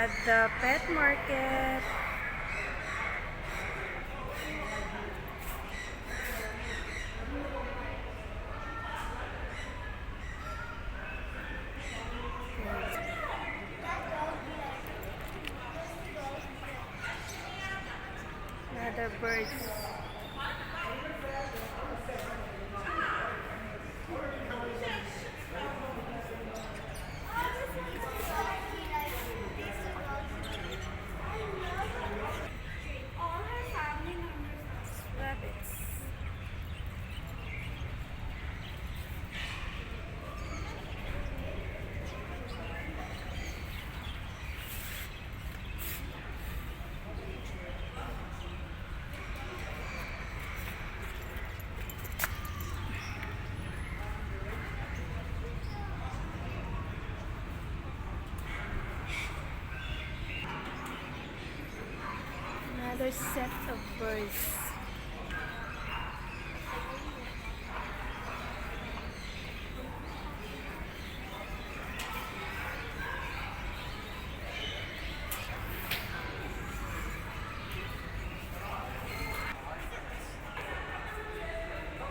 at the pet market. Another birds. Rabbits. Another set of birds.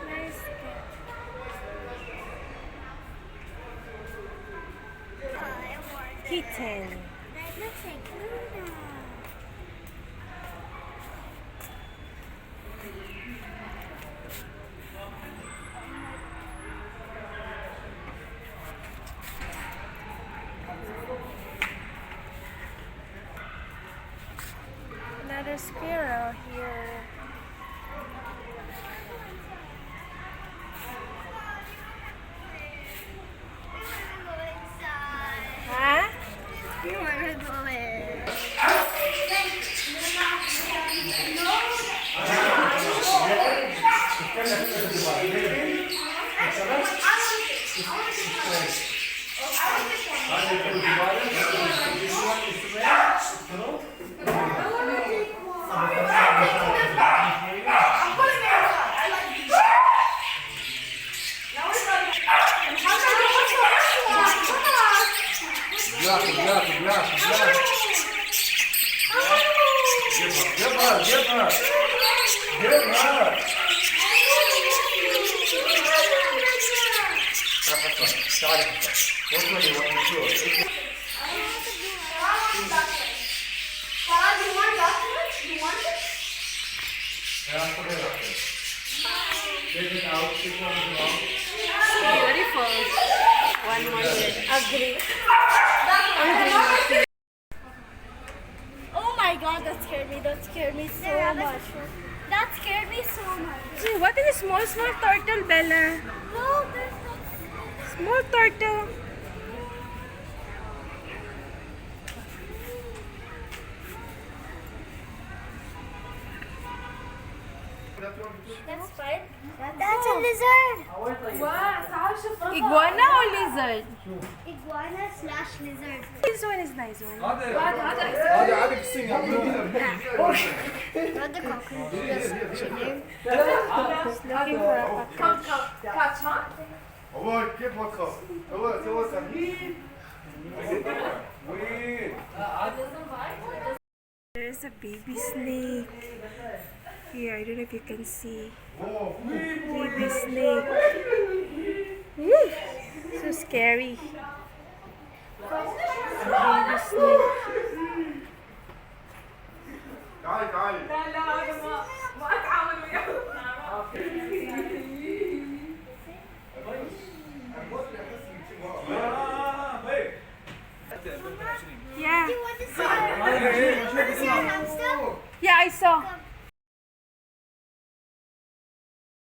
Nice kitten. That looks like Luna. Another squirrel here. Huh? You wanna go in? Drop it. Give her. Beautiful. One more year. Agree. Oh my god, that scared me. That scared me so much. That scared me so much. See, what is a small turtle, Bella? No, there's not. Small turtle. That's fine. That's a lizard. Iguana or lizard? Iguana/lizard. This one is nice one. Hadi sing. Not the cockroach. That's chilling. Looking for a cockroach. Gib bakalım. There's a baby snake. Here, I don't know if you can see. Baby snake. Woo! So scary. Baby snake.